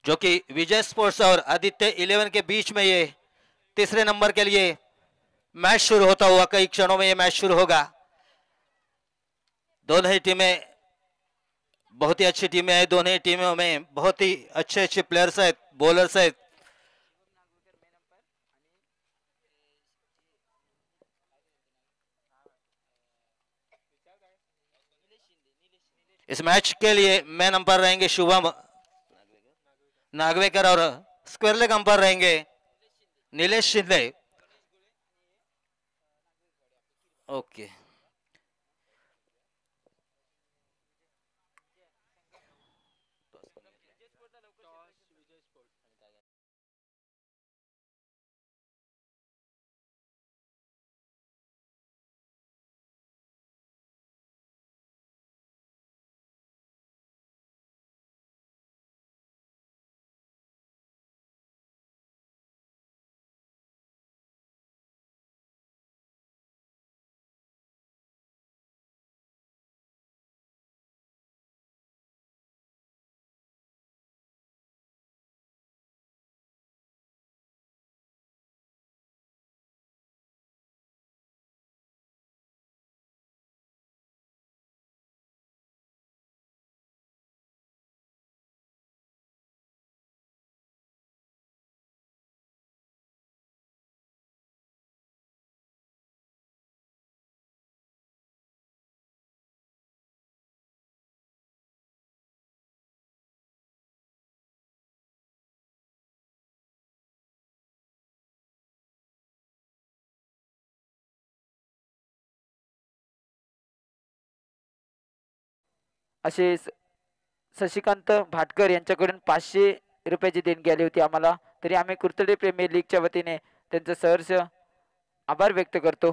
जो कि विजय स्पोर्ट्स और आदित्य 11 के बीच में ये तीसरे नंबर के लिए मैच शुरू होता हुआ, कई क्षणों में ये मैच शुरू होगा। दोनों ही टीमें बहुत ही अच्छी टीमें हैं। दोनों ही टीमों में बहुत ही अच्छे अच्छे प्लेयर्स हैं, बॉलर्स हैं। इस मैच के लिए मैन अंपायर रहेंगे शुभम नागवेकर और स्क्वेयर लेग अंपायर रहेंगे नीलेश शिंदे। ओके, असे शशिकांत भाटकर यांच्याकडून 500 रुपयाची देणगी आली होती आम्हाला, तरी आम्ही कुर्तडे प्रीमियर लीगच्या वतीने त्यांचं सहर्ष आभार व्यक्त करतो।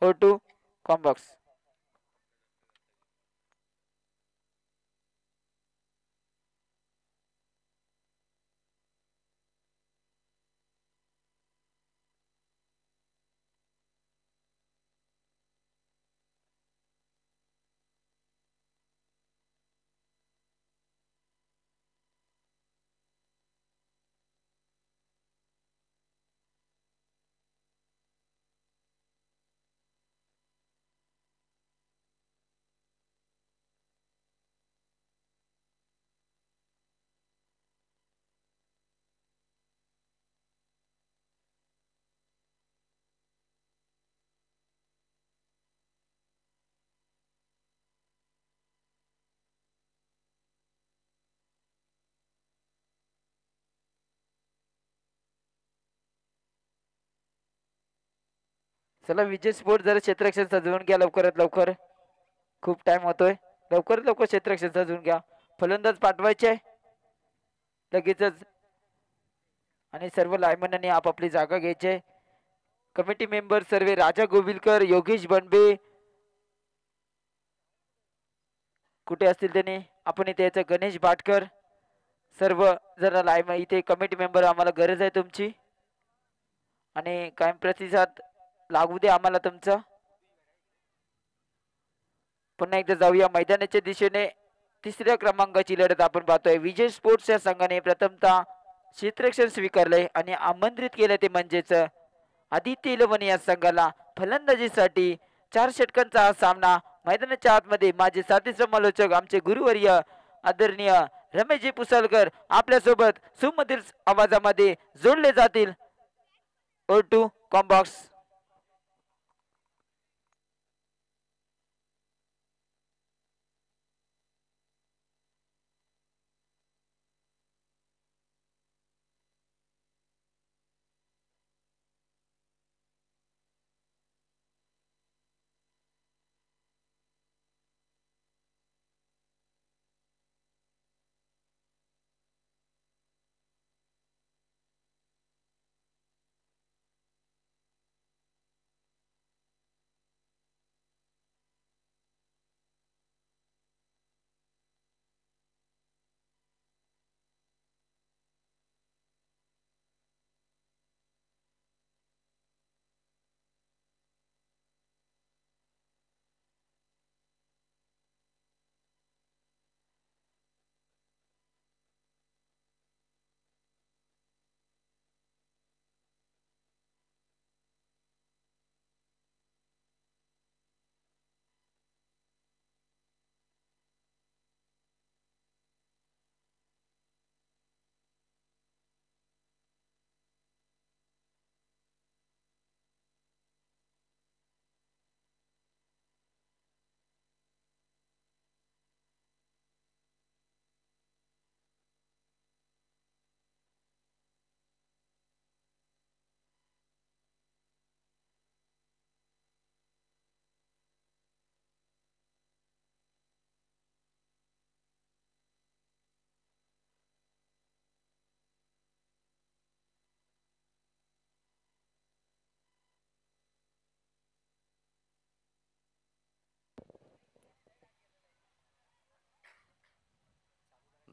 हो टू कॉम्बॉक्स। चला विजय स्पोर्ट जरा क्षेत्ररक्षण सजवून घ्या लवकरात लवकर, खूप टाइम होतोय। लवकरात लवकर क्षेत्ररक्षण सजवून घ्या, फलंदाज पाठवायचे लगेचच आणि सर्व लायमनांनी आपापली जागा घ्यायची। कमिटी मेंबर सर्व राजा गोविलकर, योगेश बनबे कुठे असतील त्यांनी, आपण इथे याचं गणेश भाटकर सर्व जरा लाईम इथे कमिटी मेंबर आम्हाला गरज आहे तुमची आणि कायम प्रतिसाद लागू दे आम्हाला तुमचा। पुन्हा एकदा जाऊया मैदानाच्या दिशेने। तिसऱ्या क्रमांकाची लढत आपण पाहतोय। विजय स्पोर्ट्स या संघाने प्रथमतः क्षेत्ररक्षण स्वीकारले आणि आमंत्रित केले ते म्हणजेच आदित्य 11 या संघाला फलंदाजीसाठी 4 षटकांचा हा सामना मैदानाच्या आतमध्ये माझे साथी समालोचक आमचे गुरुवर्य आदरणीय रमेशजी पुसलकर आपल्या सोबत सुमधुर आवाजामध्ये जोडले जातील। ओ टू कॉम्बॉक्स।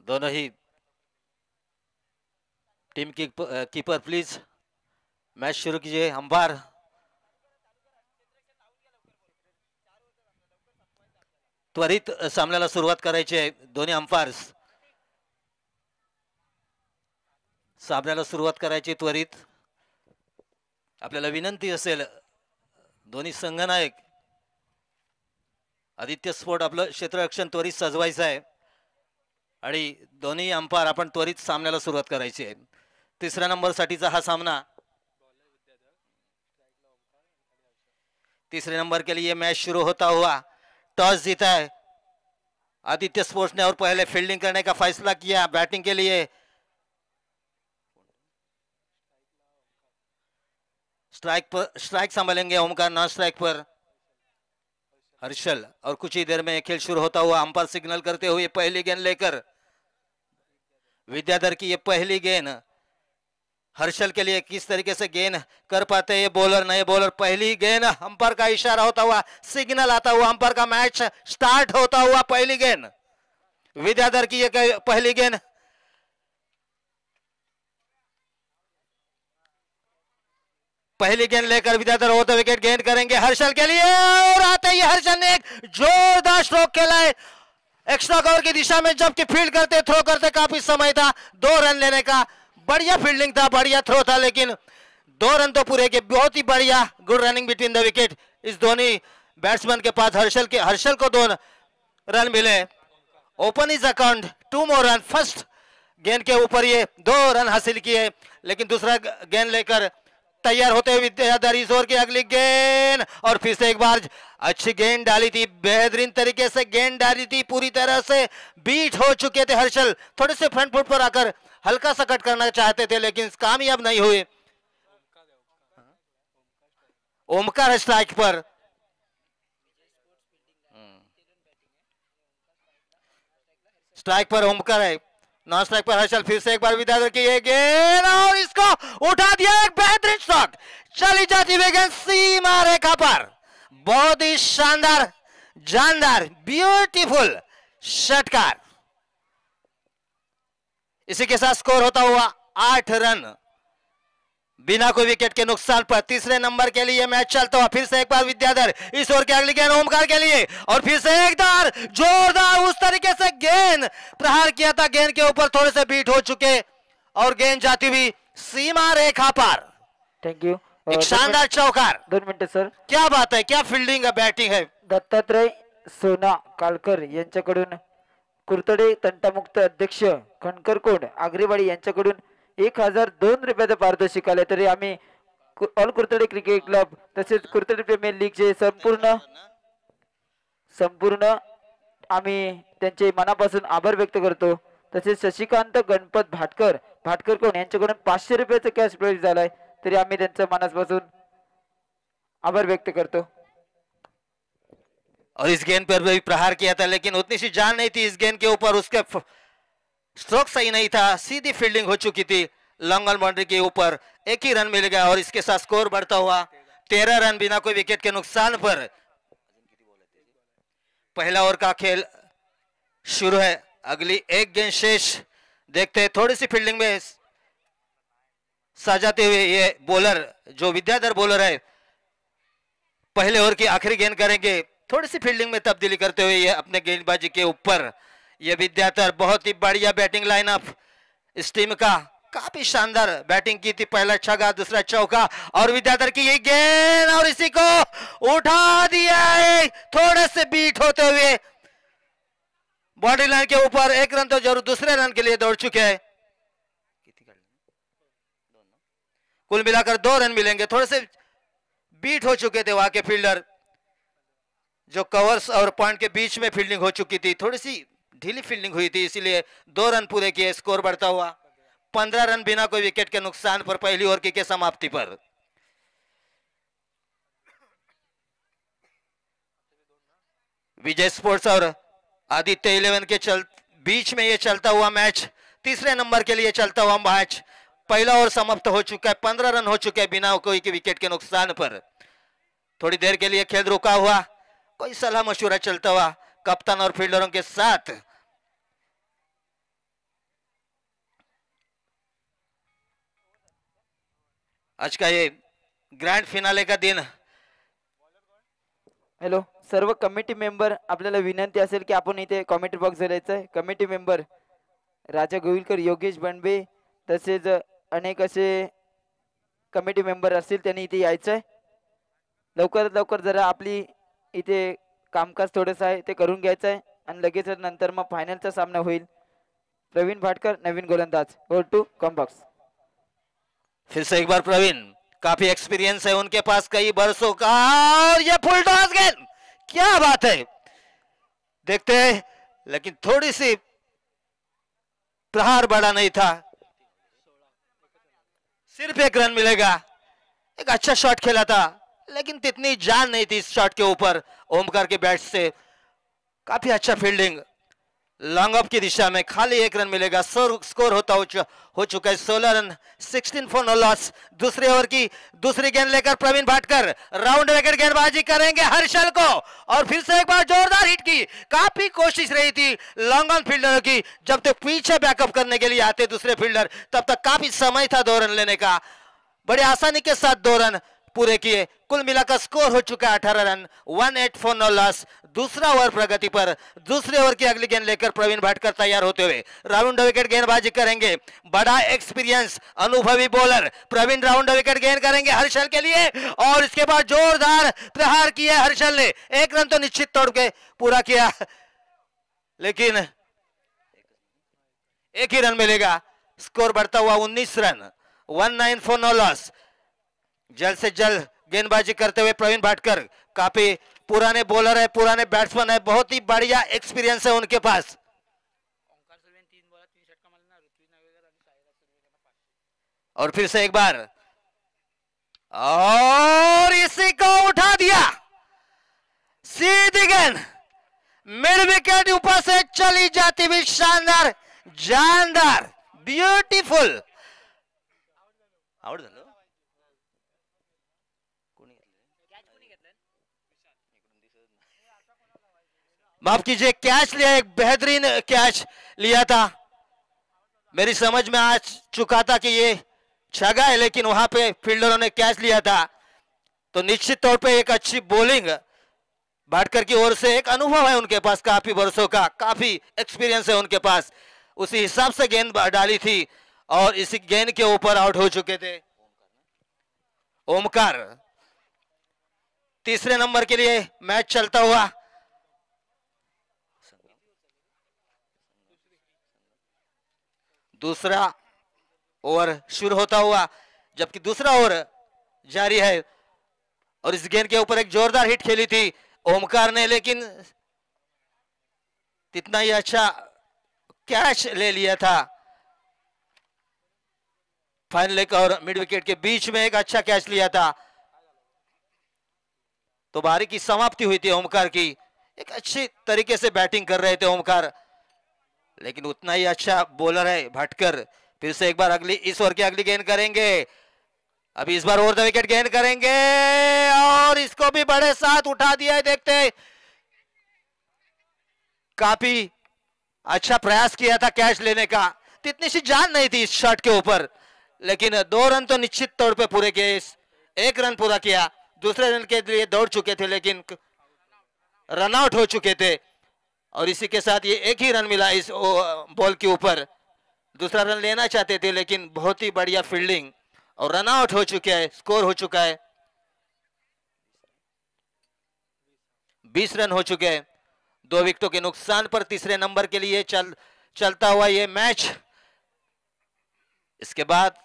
दोनों ही टीम की कीपर प्लीज मैच शुरू कीजिए। अंपायर त्वरित सामन्याला सुरुवात करायची आहे। दोन्ही अंपायर्स सामन्याला सुरुवात करायची त्वरित। आपल्याला विनंती असेल दोन्ही संघनायक आदित्य स्पोर्ट आपलं क्षेत्ररक्षण त्वरित सजवायचं आहे आणि दोन्ही अंपायर आपण त्वरित सामन्याला सुरुवात करायची आहे। तिसऱ्या नंबर साठीचा हा सामना। तीसरे नंबर के लिए मैच शुरू होता हुआ टॉस जीता है आदित्य स्पोर्ट्स ने और पहले फील्डिंग करने का फैसला किया। बैटिंग के लिए स्ट्राइक संभालेंगे ओमकार, नॉन स्ट्राइक पर हर्षल। और कुछ ही देर में खेल शुरू होता हुआ अंपायर सिग्नल करते हुए पहली गेंद लेकर विद्याधर की ये पहली गेंद। हर्षल के लिए किस तरीके से गेंद कर पाते ये बॉलर, नए बॉलर। पहली गेंद, अंपायर का इशारा होता हुआ, सिग्नल आता हुआ, अंपायर का मैच स्टार्ट होता हुआ। पहली गेंद विद्याधर की ये पहली गेंद। पहली गेंद लेकर विद्याधर होते विकेट गेंद करेंगे हर्षल के लिए और आते ही हर्षल ने एक जोरदार स्ट्रोक खेला है एक्स्ट्रा कवर की दिशा में, जबकि फील्ड करते थ्रो करते काफी समय था 2 रन लेने का। बढ़िया फील्डिंग था, बढ़िया थ्रो था, लेकिन 2 रन तो पूरे के। बहुत ही बढ़िया good running between the wicket इस दोनों बैट्समैन के पास। हर्षल को 2 रन मिले। Open his account 2 more run. First गेंद के ऊपर ये 2 रन हासिल किए, लेकिन दूसरा गेंद लेकर तैयार होते हुए विद्याधर इस ओवर की अगली गेंद। और फिर से एक बार अच्छी गेंद डाली थी, बेहतरीन तरीके से गेंद डाली थी, पूरी तरह से बीट हो चुके थे हर्षल। थोड़े से फ्रंट फुट पर आकर हल्का सा कट करना चाहते थे, लेकिन कामयाब नहीं हुए। ओमकार स्ट्राइक पर। स्ट्राइक पर ओमकार है, नॉन स्ट्राइक पर हर्षल। फिर से एक बार विद्याधर की ये गेंद और इसको उठा दिया। एक बेहतरीन शॉट, चली जाती हुई गेंद सीमा रेखा पर। बहुत ही शानदार, जानदार, ब्यूटीफुल षटकार। इसी के साथ स्कोर होता हुआ 8 रन बिना कोई विकेट के नुकसान पर। तीसरे नंबर के लिए मैच चलता हुआ फिर से एक बार विद्याधर इस ओवर की अगली गेंद ओमकार के लिए और फिर से एक बार जोरदार उस तरीके से गेंद प्रहार किया था। गेंद के ऊपर थोड़े से बीट हो चुके और गेंद जाती हुई सीमा रेखा पार। Thank you. एक शानदार चौकार। 2 मिनिट सर। क्या बात है, क्या फील्डिंग है, बैटिंग है। दत्तात्रय सोना कालकर यांच्याकडून कुर्तडे तंटामुक्त अध्यक्ष खणकरकोंड आग्रेवाडी यांच्याकडून 1002 रुपयाचं पारितोषिक आले। तरी आम्ही ऑल कुर्तडे क्रिकेट क्लब तसेच कुर्तडे प्रीमियर लीगचे संपूर्ण आम्ही त्यांचे मनापासून आभार व्यक्त करतो। तसेच शशिकांत गणपत भाटकर कोण यांच्याकडून 500 रुपयाचं कॅश प्राइज झालाय, तरी आम्ही त्यांच्या मनापासून आभार व्यक्त करतो। और इस गेंद पर भी प्रहार किया था, लेकिन उतनी सी जान नहीं थी इस गेंद के ऊपर, उसके स्ट्रोक सही नहीं था, सीधी फील्डिंग हो चुकी थी लॉन्ग ऑन बाउंड्री के ऊपर। एक ही रन मिल गया और इसके साथ स्कोर बढ़ता हुआ 13 रन बिना कोई विकेट के नुकसान पर। पहला ओवर का खेल शुरू है, अगली एक गेंद शेष। देखते हैं थोड़ी सी फील्डिंग में सजाते हुए ये बॉलर जो विद्याधर बॉलर है पहले ओवर की आखिरी गेंद करेंगे। थोड़ी सी फील्डिंग में तब्दीली करते हुए ये अपने गेंदबाजी के ऊपर ये विद्याधर। बहुत ही बढ़िया बैटिंग लाइनअप इस टीम का, काफी शानदार बैटिंग की थी। पहला छक्का, दूसरा चौका और विद्याधर की ये गेंद और इसी को उठा दिया है थोड़े से बीट होते हुए बॉडी लाइन के ऊपर। 1 रन तो जरूर दूसरे रन के लिए दौड़ चुके हैं। कुल मिलाकर 2 रन मिलेंगे। थोड़े से बीट हो चुके थे वहां के फील्डर, जो कवर्स और पॉइंट के बीच में फील्डिंग हो चुकी थी, थोड़ी सी ढीली फील्डिंग हुई थी, इसीलिए 2 रन पूरे किए। स्कोर बढ़ता हुआ 15 रन बिना कोई विकेट के नुकसान पर पहली ओवर की समाप्ति पर। विजय स्पोर्ट्स और आदित्य 11 के बीच में ये चलता हुआ मैच, तीसरे नंबर के लिए चलता हुआ मैच। पहला ओवर समाप्त हो चुका है, 15 रन हो चुके हैं बिना कोई विकेट के नुकसान पर। थोड़ी देर के लिए खेल रुका हुआ, कोई सलाह मशवरा चलता हुआ कप्तान और फील्डरों के साथ। आज का ये ग्रँड फिनाले का दिन. हॅलो, सर्व कमिटी मेंबर, आपल्याला विनंती असेल की आपण इथे कॉमेंट्री बॉक्स जायचं आहे. कमिटी मेंबर राजा गोविलकर, योगेश बनबे, तसेच अनेक असे कमिटी मेंबर असतील, त्यांनी इथे यायचं आहे. लवकरात लवकर जरा आपली इथे कामकाज थोडंसं आहे ते करून घ्यायचं आहे आणि लगेच नंतर मग फायनलचा सामना होईल. प्रवीण भाटकर, नवीन गोलंदाज, गो टू कम बॉक्स. फिर से एक बार प्रवीण, काफी एक्सपीरियंस है उनके पास कई बरसों का. और ये फुल टॉस गेंद, क्या बात है. देखते हैं, लेकिन थोड़ी सी प्रहार बड़ा नहीं था. सिर्फ एक रन मिलेगा. एक अच्छा शॉट खेला था, लेकिन तितनी जान नहीं थी इस शॉट के ऊपर. ओमकार के बैट से काफी अच्छा फील्डिंग. लॉन्ग ऑफ की दिशा में खाली एक रन मिलेगा. स्कोर हो चुका है 16 रन, 16 फॉर नो लॉस. दूसरे ओवर की दूसरी गेंद लेकर प्रवीण भाटकर राउंड विकेट गेंदबाजी करेंगे हर्षल को. और फिर से एक बार जोरदार हिट की. काफी कोशिश रही थी लॉन्ग ऑन फील्डर की. जब तक पीछे बैकअप करने के लिए आते दूसरे फील्डर, तब तक काफी समय था 2 रन लेने का. बड़े आसानी के साथ 2 रन पूरे किए. कुल मिलाकर स्कोर हो चुका है 18 रन, 18 फॉर नो लॉस. दूसरा ओवर प्रगति पर. दूसरे ओवर की अगली गेंद लेकर प्रवीण भाटकर तैयार होते हुए राउंड विकेट गेंदबाजी करेंगे. बड़ा एक्सपीरियंस अनुभवी बॉलर प्रवीण राउंड विकेट गेंद करेंगे हर्षल के लिए. और इसके बाद जोरदार प्रहार किया हर्षल ने. 1 रन तो निश्चित तौर पे पूरा किया, लेकिन एक ही रन मिलेगा. स्कोर बढ़ता हुआ 19 रन, 19 फॉर नो लॉस. जल्द से जल्द गेंदबाजी करते हुए प्रवीण भाटकर, काफी पुराने बॉलर है, पुराने बैट्समैन है, बहुत ही बढ़िया एक्सपीरियंस है उनके पास. और फिर से एक बार, और इसी को उठा दिया. सीधी गेंद मिड विकेट ऊपर से चली जाती हुई. शानदार, जानदार, ब्यूटीफुल. आवड झालं. माफ कीजिए, कैच लिया, एक बेहतरीन कैच लिया था. मेरी समझ में आ चुका था कि ये छगा है, लेकिन वहां पे फील्डरों ने कैच लिया था. तो निश्चित तौर पे एक अच्छी बॉलिंग भाटकर की ओर से. एक अनुभव है उनके पास काफी वर्षों का, काफी एक्सपीरियंस है उनके पास. उसी हिसाब से गेंद डाली थी और इसी गेंद के ऊपर आउट हो चुके थे. ओमकार तीसरे नंबर के लिए मैच चलता हुआ. दूसरा ओवर शुरू होता हुआ, जबकि दूसरा ओवर जारी है. और इस गेंद के ऊपर एक जोरदार हिट खेली थी ओमकार ने, लेकिन कितना ही अच्छा कैच ले लिया था. फाइनल लेग और मिड विकेट के बीच में एक अच्छा कैच लिया था. तो बारी की समाप्ति हुई थी ओमकार की. एक अच्छी तरीके से बैटिंग कर रहे थे ओमकार, लेकिन उतना ही अच्छा बॉलर है भाटकर. फिर से एक बार अगली इस ओवर की अगली गेंद करेंगे. अभी इस बार ओवर द विकेट गेंद करेंगे और इसको भी बड़े साथ उठा दिया है. देखते हैं, काफी अच्छा प्रयास किया था कैच लेने का. इतनी सी जान नहीं थी इस शॉट के ऊपर, लेकिन 2 रन तो निश्चित तौर पे पूरे किए. 1 रन पूरा किया. दूसरे रन के लिए दौड़ चुके थे, लेकिन रन आउट हो चुके थे. और इसी के साथ ये एक ही रन मिला इस बॉल के ऊपर. दूसरा रन लेना चाहते थे, लेकिन बहुत ही बढ़िया फील्डिंग और रन आउट हो चुके हैं. स्कोर हो चुका है 20 रन हो चुके हैं. 2 विकेटों के नुकसान पर तीसरे नंबर के लिए चलता हुआ ये मैच. इसके बाद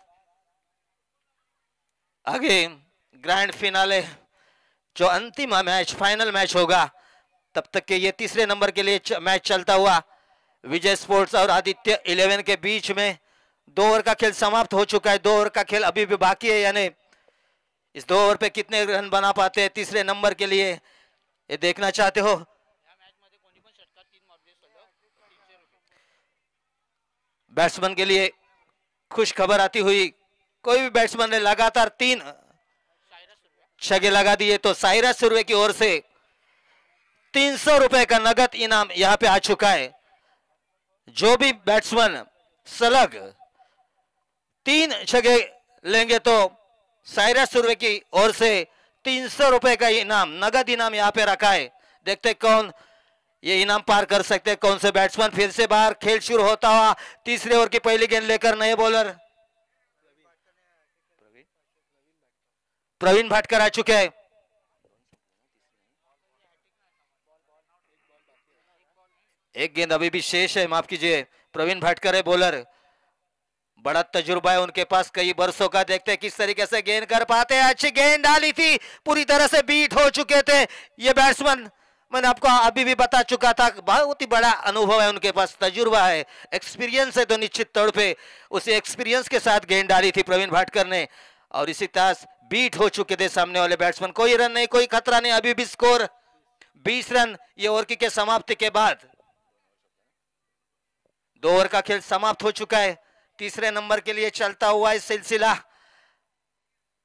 आगे ग्रैंड फिनाले, जो अंतिम मैच, फाइनल मैच होगा, तब तक के ये तीसरे नंबर के लिए मैच चलता हुआ. विजय स्पोर्ट्स और आदित्य 11 के बीच में 2 ओवर का खेल समाप्त हो चुका है. 2 ओवर का खेल अभी भी बाकी है, यानी इस 2 ओवर पे कितने रन बना पाते हैं तीसरे नंबर के लिए, ये देखना चाहते हो. बैट्समैन के लिए खुश खबर आती हुई, कोई भी बैट्समैन ने लगातार 3 छगे लगा दिए तो साइरस सुर्वे की ओर से 300 रुपए का नगद इनाम यहां पे आ चुका है. जो भी बैट्समैन सलग 3 छगे लेंगे तो साइरस सुरवे की ओर से 300 रुपए का इनाम, नगद इनाम यहाँ पे रखा है। देखते कौन ये इनाम पार कर सकते, कौन से बैट्समैन। फिर से बाहर खेल शुरू होता हुआ, तीसरे ओवर की पहली गेंद लेकर नए बॉलर प्रवीण भाटकर आ चुके हैं। एक गेंद अभी भी शेष है, माफ कीजिए। प्रवीण भाटकर है बॉलर, बड़ा तजुर्बा है उनके पास कई बरसों का। देखते हैं किस तरीके से गेंद कर पाते हैं। अच्छी गेंद डाली थी, पूरी तरह से बीट हो चुके थे ये बैट्समैन। मैंने आपको अभी भी बता चुका था, बहुत ही बड़ा अनुभव है उनके पास, तजुर्बा है, एक्सपीरियंस है। तो निश्चित तौर पे उसी एक्सपीरियंस के साथ गेंद डाली थी प्रवीण भाटकर ने, और इसी तरह बीट हो चुके थे सामने वाले बैट्समैन। कोई रन नहीं, कोई खतरा नहीं, अभी भी स्कोर 20 रन ये ओवर की समाप्ति के बाद। 2 ओवर का खेल समाप्त हो चुका है। तीसरे नंबर के लिए चलता हुआ है सिलसिला।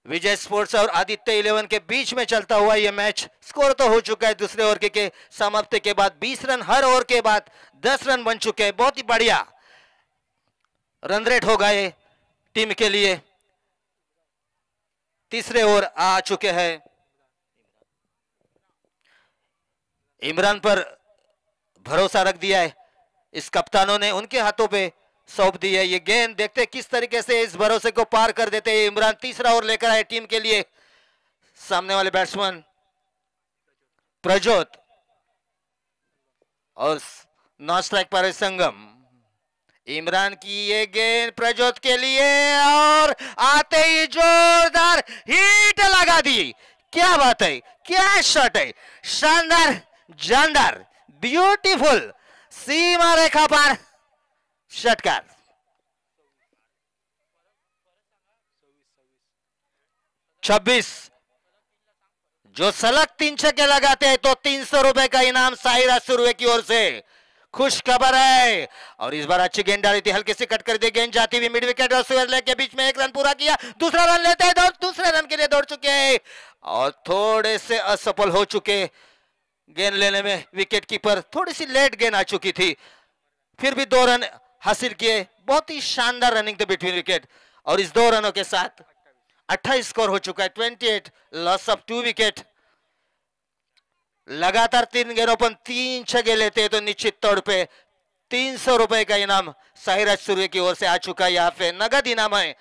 विजय स्पोर्ट्स और आदित्य 11 के बीच में चलता हुआ यह मैच। स्कोर तो हो चुका है दूसरे ओवर के समाप्ति के बाद 20 रन, हर ओवर के बाद 10 रन बन चुके हैं। बहुत ही बढ़िया रन रेट हो गए टीम के लिए। तीसरे ओवर आ चुके हैं। इमरान पर भरोसा रख दिया है इस कप्तानों ने, उनके हाथों पे सौंप दी है ये गेंद। देखते हैं किस तरीके से इस भरोसे को पार कर देते हैं इमरान। तीसरा ओवर लेकर आए टीम के लिए सामने वाले बैट्समैन प्रजोत, और नॉन स्ट्राइक पर है संगम। इमरान की ये गेंद प्रजोत के लिए, और आते ही जोरदार हिट लगा दी। क्या बात है, क्या शॉट है, शानदार, जानदार, ब्यूटीफुल, सीमा रेखा पर षटकार। 26 जो सलग 3 छक्के लगाते हैं तो 300 रुपए का इनाम साहिरा सुरवे की ओर से। खुश खबर है। और इस बार अच्छी गेंद डाली थी, हल्के से कट कर दी गेंद, जाती हुई मिड विकेट और स्वेयर लेग के बीच में 1 रन पूरा किया। दूसरा रन लेते हैं, दूसरे रन के लिए दौड़ चुके हैं और थोड़े से असफल हो चुके गेंद लेने में। विकेट कीपर थोड़ी सी लेट गेंद आ चुकी थी, फिर भी 2 रन हासिल किए। बहुत ही शानदार रनिंग थे बिटवीन विकेट, और इस 2 रनों के साथ 28 स्कोर हो चुका है। 28 लॉस ऑफ 2 विकेट। लगातार 3 गेंदों पर 3 छक्के लेते हैं तो निश्चित तौर पे 300 रुपए का इनाम साहिराज सूर्य की ओर से आ चुका है। यहाँ पे नगद इनाम है।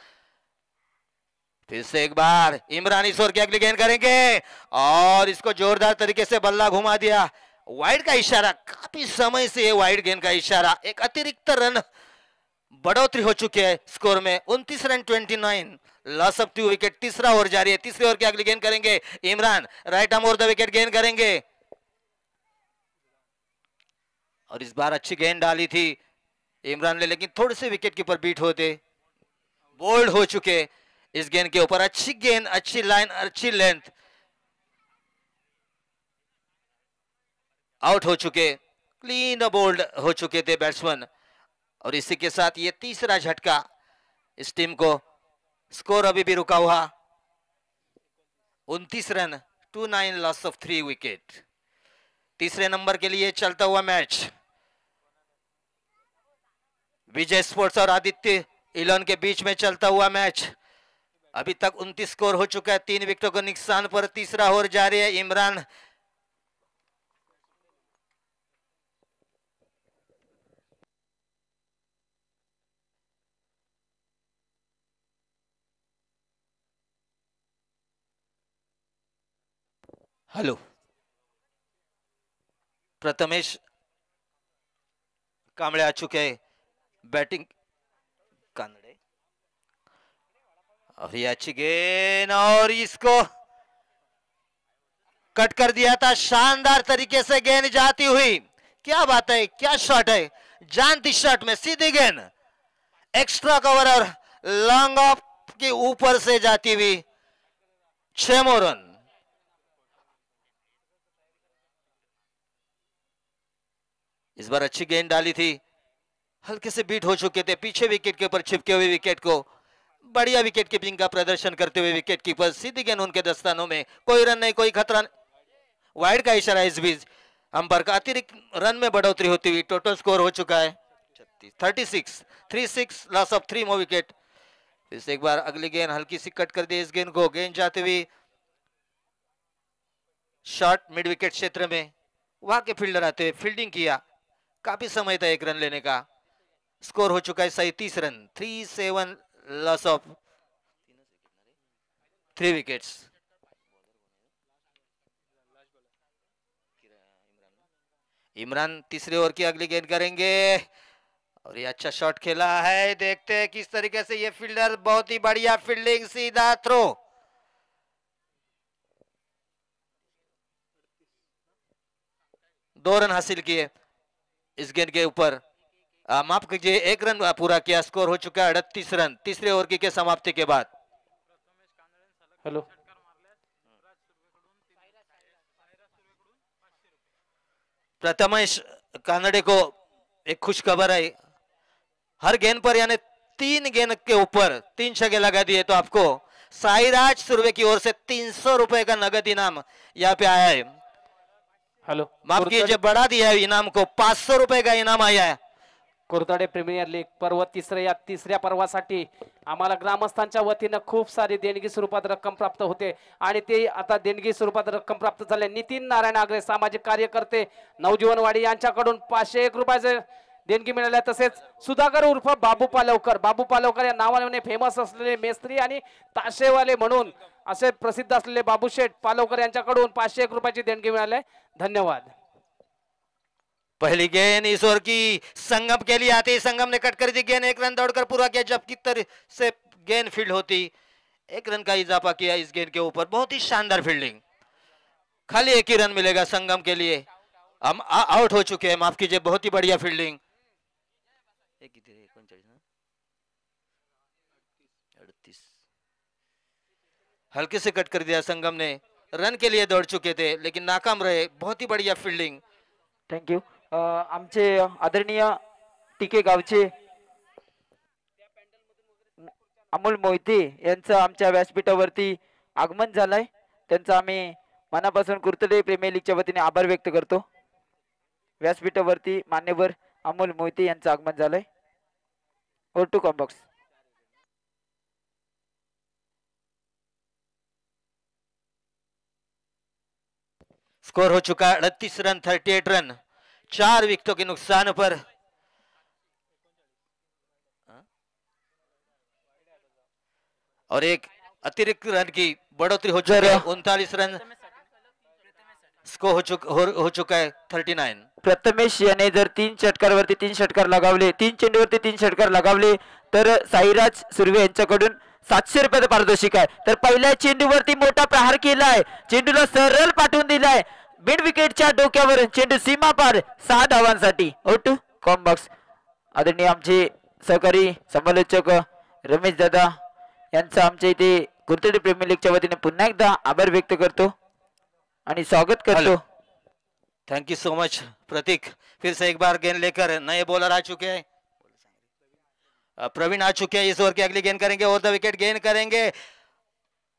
फिर से एक बार इमरान इस ओवर की अगली गेंद करेंगे और इसको जोरदार तरीके से बल्ला घुमा दिया। वाइड का इशारा, काफी समय से ये वाइड गेंद का इशारा। एक अतिरिक्त रन बढ़ोतरी हो चुकी है स्कोर में। 29 रन 29 लॉस ऑफ 2 विकेट। तीसरा ओवर जारी है। तीसरे ओवर की अगली गेंद करेंगे Imran, right arm over the wicket गेंद करेंगे, और इस बार अच्छी गेंद डाली थी इमरान ने, लेकिन थोड़े से विकेट कीपर बीट होते, बोल्ड हो चुके इस गेंद के ऊपर। अच्छी गेंद, अच्छी लाइन, अच्छी लेंथ, आउट हो चुके, क्लीन बोल्ड हो चुके थे बैट्समैन। और इसी के साथ ये तीसरा झटका इस टीम को। स्कोर अभी भी रुका हुआ 29 रन 29 लॉस ऑफ 3 विकेट। तीसरे नंबर के लिए चलता हुआ मैच विजय स्पोर्ट्स और आदित्य 11 के बीच में चलता हुआ मैच। अभी तक 29 स्कोर हो चुका है, 3 विकेटों के नुकसान पर। तीसरा ओवर जारी है। इमरान हेलो, प्रथमेश कांबळे आ चुके हैं बैटिंग कानड़े, और ये अच्छी गेंद और इसको कट कर दिया था शानदार तरीके से गेंद जाती हुई। क्या बात है, क्या शॉट है, जानती शॉट में सीधी गेंद, एक्स्ट्रा कवर और लॉन्ग ऑफ के ऊपर से जाती हुई 6 रन। इस बार अच्छी गेंद डाली थी, हल्के से बीट हो चुके थे पीछे विकेट के ऊपर चिपके हुए विकेट को। बढ़िया विकेट कीपिंग का प्रदर्शन करते हुए विकेट कीपर, सीधी गेंद उनके दस्तानों में, कोई रन नहीं, कोई खतरा नहीं। वाइड का इशारा इस बीच अंपायर का। अतिरिक्त रन में बढ़ोतरी होती हुई टोटल स्कोर हो चुका है 36 लॉस ऑफ 3 मोर विकेट। फिर से एक बार अगली गेंद हल्की सी कट कर दी इस गेंद को, गेंद जाते हुए शॉर्ट मिड विकेट क्षेत्र में, वहां के फील्डर आते हुए फील्डिंग किया, काफी समय था एक रन लेने का। स्कोर हो चुका है 37 run, 3-7 loss of 3 wickets. Imran तीसरे ओवर की अगली गेंद करेंगे और ये अच्छा शॉट खेला है। देखते हैं किस तरीके से ये फील्डर, बहुत ही बढ़िया फील्डिंग, सीधा थ्रो। दो रन हासिल किए इस गेंद के ऊपर, माफ कीजिए 1 रन पूरा किया। स्कोर हो चुका है 38 रन तीसरे ओवर की के समाप्ति के बाद। हेलो, प्रथमेश कानडे को एक खुश खबर है, हर गेंद पर यानी 3 गेंद के ऊपर 3 छक्के लगा दिए तो आपको साईराज सुर्वे की ओर से 300 रुपए का नगद इनाम यहाँ पे आया है। हॅलो, माफ कीजिए, बढ़ा दिया है इनाम को, 500 रुपए का इनाम आया है। कुरतडे प्रीमियर लीग पर्व या तिसऱ्या पर्वासाठी आम्हाला ग्रामस्थांच्या वतीनं खूप सारी देणगी स्वरूपात रक्कम प्राप्त होते आणि ते आता देणगी स्वरूपात रक्कम प्राप्त झाले। नितीन नारायण आगरे सामाजिक कार्यकर्ते नवजीवनवाडी यांच्याकडून 501 रुपयाचे देणगी मिळाल्या। तसेच सुधाकर उर्फ बाबू पालवकर या नावाने फेमस असलेले मेस्त्री आणि ताशेवाले म्हणून असे प्रसिद्ध असलेले बाबू शेठ पालवकर यांच्याकडून 501 रुपयाची देणगी मिळाली। धन्यवाद। पहली गेंद इस ओवर की संगम के लिए आती, संगम ने कट कर दी गेंद, 1 रन दौड़कर पूरा किया, जबकि तरह से गेंद फील्ड होती 1 रन का इजाफा किया इस गेंद के ऊपर। बहुत ही शानदार फील्डिंग, खाली 1 ही रन मिलेगा संगम के लिए, हम आउट हो चुके हैं, माफ कीजिए, बहुत ही बढ़िया फील्डिंग। हल्के से कट कर दिया संगम ने, रन के लिए दौड़ चुके थे लेकिन नाकाम रहे, बहुत ही बढ़िया फील्डिंग। Thank you. आमचे आदरणीय टीके गावचे अमोल मोहिते यांचं आमच्या व्यासपीठावरती आगमन झालंय, त्यांचा आम्ही मनापासून कुर्तडे प्रीमियर लीगच्या वतीने आभार व्यक्त करतो। व्यासपीठावरती मान्यवर अमोल मोहिते यांचं आगमन झालंय। Over to combox. स्कोर हो चुका 38 रन 38 रन, 4 विकेटों के नुकसान पर और एक अतिरिक्त रन की बढ़ोतरी हो चुकी है, 39 रन स्कोर हो चुका है 39। प्रथमेश याने जर 3 षटकारावरती 3 षटकार लगावले, 3 चेंडूवरती 3 षटकार लगावले तर साईराज सुर्वे यांच्याकडून 700 रुपयाचं पारितोषिक आहे। तर पहिल्या चेंडूवरती मोठा प्रहार केलाय, चेंडूला सरळ पाठवून दिलाय, मिड विकेटच्या डोक्यावर चेंडू सीमा पार 6 धावांसाठी। Out to combox. आदरणीय आमचे सहकारी समालोचक रमेश दादा यांचा आमच्या इथे कुर्तडे प्रीमियर लीगच्या वतीने पुन्हा एकदा आभार व्यक्त करतो आणि स्वागत करतो। थैंक यू सो मच प्रतीक। फिर से एक बार गेंद लेकर नए बॉलर आ चुके हैं, प्रवीण आ चुके हैं, इस ओवर की अगली गेंद करेंगे, ओवर द विकेट गेंद करेंगे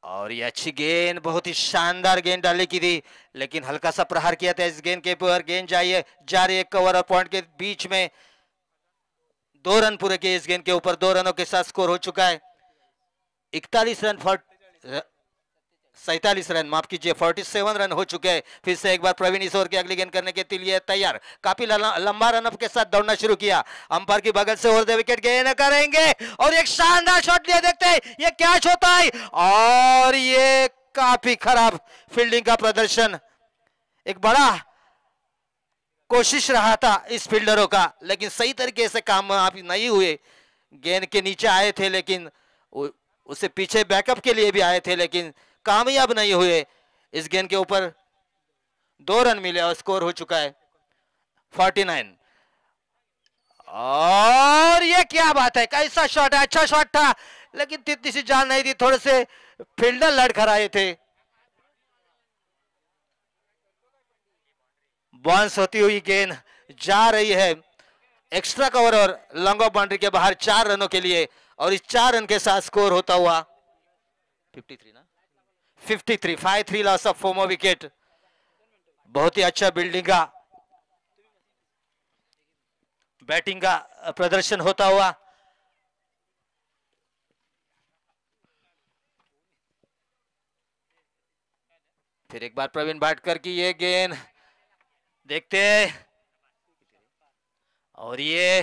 और ये अच्छी गेंद, बहुत ही शानदार गेंद डालने की थी लेकिन हल्का सा प्रहार किया था इस गेंद के ऊपर। गेंद जा रही है कवर और पॉइंट के बीच में, 2 रन पूरे किए इस गेंद के ऊपर, 2 रनों के साथ स्कोर हो चुका है 41 रन 47 रन, माफ कीजिए 47 रन हो चुके हैं। फिर से एक बार प्रवीण इस ओवर की अगली गेंद करने के लिए तैयार, काफी लंबा रनअप के साथ दौड़ना शुरू किया, अंपायर की बगल से ओवर द विकेट गेंद करेंगे और एक शानदार शॉट लिया, देखते हैं ये कैच होता है और ये काफी खराब फील्डिंग का प्रदर्शन। एक बड़ा कोशिश रहा था इस फील्डरों का लेकिन सही तरीके से काम नहीं हुए, गेंद के नीचे आए थे लेकिन उससे पीछे बैकअप के लिए भी आए थे लेकिन कामयाब नहीं हुए। इस गेंद के ऊपर 2 रन मिले और स्कोर हो चुका है 49। और ये क्या बात है, कैसा शॉट है, अच्छा शॉट था लेकिन इतनी सी जान नहीं थी, थोड़े से फील्डर लड़खड़ाए थे। बाउंस होती हुई गेंद जा रही है एक्स्ट्रा कवर और लॉन्ग ऑफ बाउंड्री के बाहर 4 रनों के लिए और इस 4 रन के साथ स्कोर होता हुआ 53 5-3 लॉस ऑफ 4 विकेट। बहुत ही अच्छा बिल्डिंग का बैटिंग का प्रदर्शन होता हुआ फिर एक बार प्रवीण भाटकर की ये गेंद देखते हैं, और ये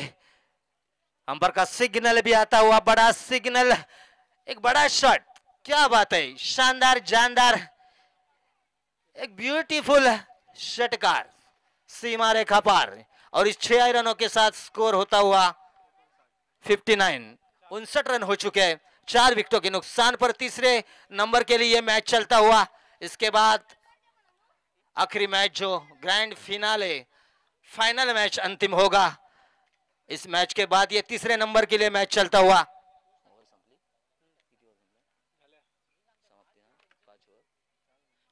अंबर का सिग्नल भी आता हुआ, बड़ा सिग्नल, एक बड़ा शॉट, क्या बात है, शानदार जानदार, एक ब्यूटीफुल षटकार सीमा रेखा पार, और इस 6 रनों के साथ स्कोर होता हुआ 59, 59 रन हो चुके हैं 4 विकेटों के नुकसान पर। तीसरे नंबर के लिए मैच चलता हुआ, इसके बाद आखिरी मैच जो ग्रैंड फिनाले फाइनल मैच अंतिम होगा, इस मैच के बाद ये तीसरे नंबर के लिए मैच चलता हुआ।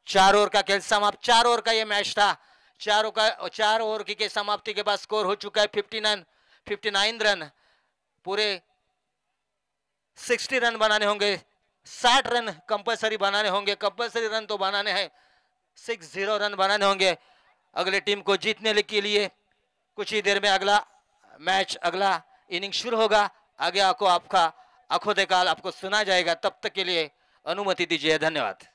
4 ओवर का खेल समाप्त, 4 ओवर का ये मैच था। 4 ओवर की समाप्ति के बाद स्कोर हो चुका है 59 रन। पूरे 60 रन बनाने होंगे, 60 रन कंपलसरी बनाने होंगे, कंपलसरी रन तो बनाने हैं, 60 रन बनाने होंगे अगले टीम को जीतने के लिए। कुछ ही देर में अगला मैच, अगला इनिंग शुरू होगा। आगे आपका आंखों देखा आपको सुना जाएगा, तब तक के लिए अनुमति दीजिए, धन्यवाद।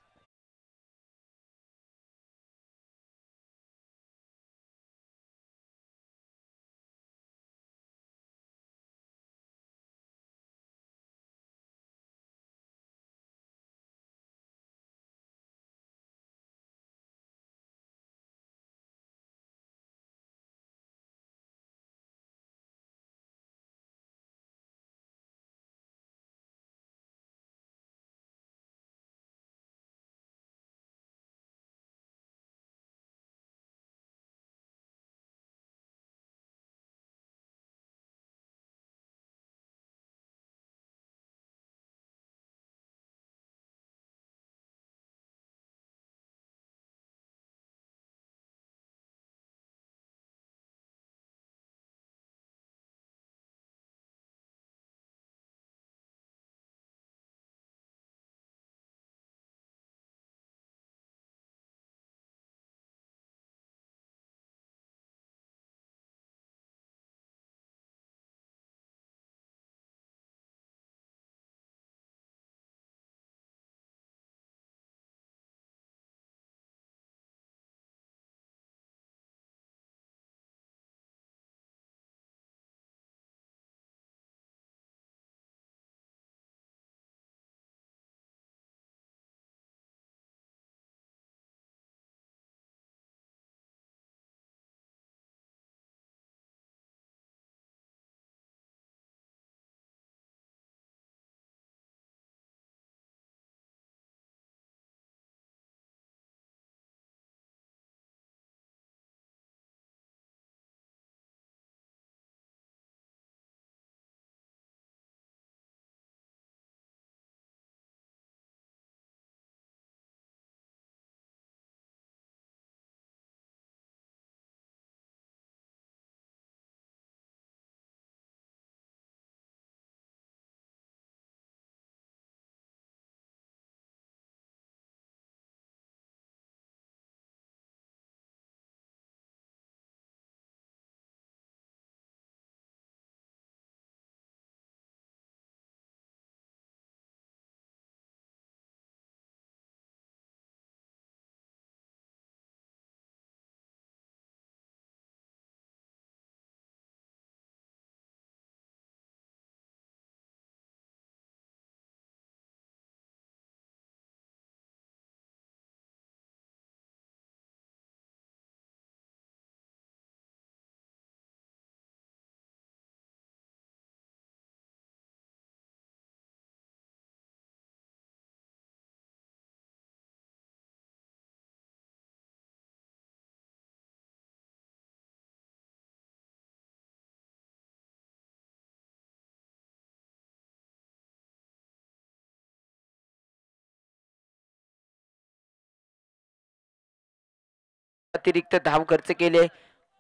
अतिरिक्त धाव खर्च केले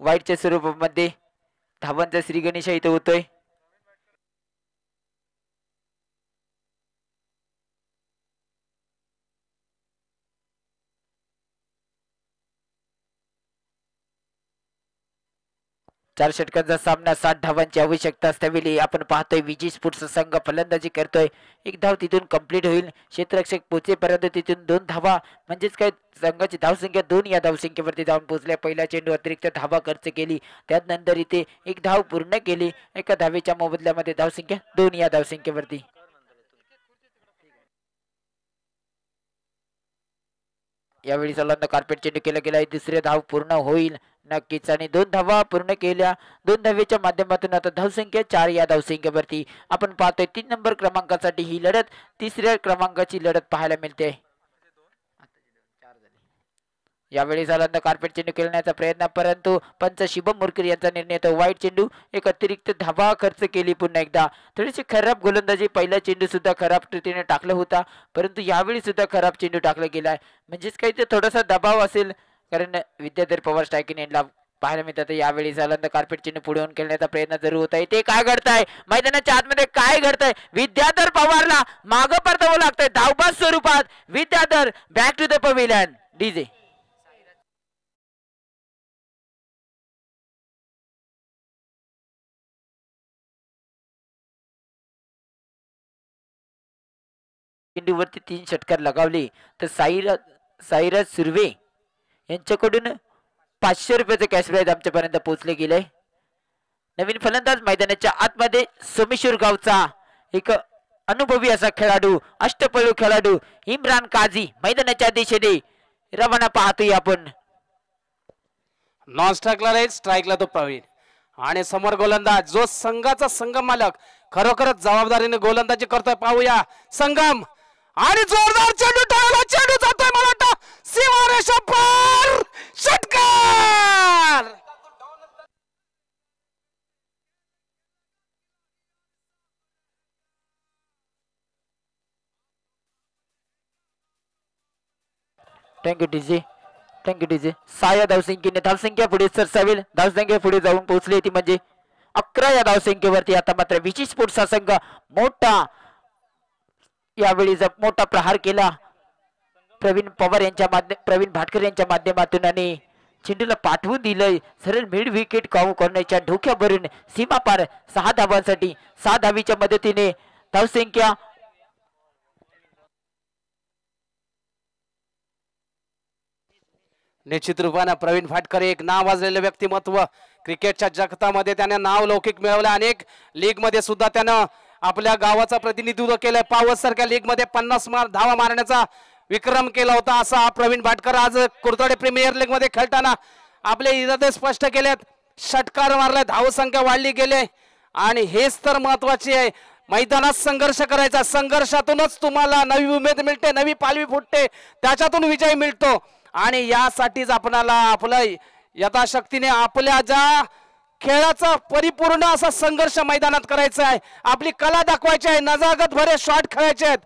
वाईटच्या स्वरूपामध्ये, धावांचा श्री गणेश इथे होतोय। 4 षटकांचा सामना 60 धावांची आवश्यकता असल्यावेळी आपण पाहतोय विजय स्पोर्ट्स संघ फलंदाजी करतोय. एक धाव तिथून कंप्लीट होईल. क्षेत्ररक्षक पोहोचेपर्यंत तिथून 2 धावा म्हणजेच काय संघाची धावसंख्या 2 या धावसंख्येवरती जाऊन पोहोचल्या. पहिल्या चेंडू अतिरिक्त धावा खर्च केली, त्यानंतर इथे एक धाव पूर्ण केली. एका धावेच्या मोबदल्यामध्ये धावसंख्या 2 या धावसंख्येवरती. यावेळी सलांना कार्पेट चेंडू केला गेला. दुसरे धाव पूर्ण होईल नक्कीच आणि 2 धावा पूर्ण केल्या. 2 धावेच्या माध्यमातून आता धावसंख्या 4 या धावसंख्येवरती. आपण पाहतोय 3 नंबर क्रमांकासाठी ही लढत 3ऱ्या क्रमांकाची लढत पाहायला मिळते. यावेळी सलांना कार्पेट चेंडू खेळण्याचा प्रयत्न, परंतु पंच शुभम मुरकर यांचा निर्णय तो वाईट चेंडू. एक अतिरिक्त धावा खर्च केली. पुन्हा एकदा थोडीशी खराब गोलंदाजी. पहिला चेंडू सुद्धा खराब रीतीने टाकला होता, परंतु यावेळी सुद्धा खराब चेंडू टाकला गेलाय. म्हणजेच काही ते थोडासा दबाव असेल, कारण विद्याधर पवार स्ट्रायकिंग एंडला पाहायला मिळतात. यावेळी सलांना कार्पेट चेंडू पुढे येऊन खेळण्याचा प्रयत्न जरूर होत आहे. ते काय घडतंय मैदानाच्या आतमध्ये, काय घडतंय? विद्याधर पवारला मागं परतावं लागतंय धावबाद स्वरूपात. Vidyadhar back to the pavilion. DJ चेंडूवरती 3 षटकार लगावले तर साईराज सुर्वे यांच्याकडून 500 रुपयाचे कॅश प्राइज आमच्यापर्यंत पोहोचले गेले. नवीन फलंदाज मैदानाच्या आतमध्ये सोमेश्वर गावचा एक अनुभवी असा खेळाडू, अष्टपैलू खेळाडू इम्रान काझी मैदानाच्या दिशेने रवाना पाहतोय आपण. नॉन स्ट्राईकला राहील, स्ट्राईकला तो प्रवीण आणि समोर गोलंदाज जो संघाचा संगम मालक खरोखरच जबाबदारीने गोलंदाजी करतोय. पाहूया संगम आणि जोरदार चेंडू टाळला. चेंडू जातोय मला वाटतं सीमारेषा पार. षटकार. Thank you DJ, thank you DJ. 6 या धावसंख्येने धावसंख्या पुढे सरसावेल. धावसंख्या पुढे जाऊन पोहोचली ती म्हणजे 11 या धावसंख्येवरती. आता मात्र विजय स्पोर्ट्सचा संघ मोठा यावेळी मोठा प्रहार केला प्रवीण भाटकर यांच्या माध्यमातून आणि चेंडूला पाठवून दिलंय. सरळ मिड विकेट करण्याच्या धोक्यावरून सीमा पार 6 धावांसाठी. 6 धावीच्या मदतीने धावसंख्या निश्चित रूपाने प्रवीण भाटकर एक नाव वाजलेलं व्यक्तिमत्व. क्रिकेटच्या जगतामध्ये त्याने नाव लौकिक मिळवलं. अनेक लीग मध्ये सुद्धा त्यानं आपल्या गावाचं प्रतिनिधित्व केलंय. पावस सारख्या लीग मध्ये 50 धावा मारण्याचा विक्रम केला होता. असा हा प्रवीण भाटकर आज कुर्तोडे प्रीमियर लीग मध्ये खेळताना आपले इरादे स्पष्ट केलेत. षटकार मारले, धावसंख्या वाढली गेले आणि हेच तर महत्वाचे आहे. मैदानात संघर्ष करायचा. संघर्षातूनच तुम्हाला नवी उमेद मिळते, नवी पालवी फुटते, त्याच्यातून विजय मिळतो. आणि यासाठीच आपणाला आपलं यथाशक्तीने आपल्या ज्या खेळाचा परिपूर्ण असा संघर्ष मैदानात करायचा आहे. आपली कला दाखवायची आहे, नजाकत भरे शॉट खेळायचे आहेत,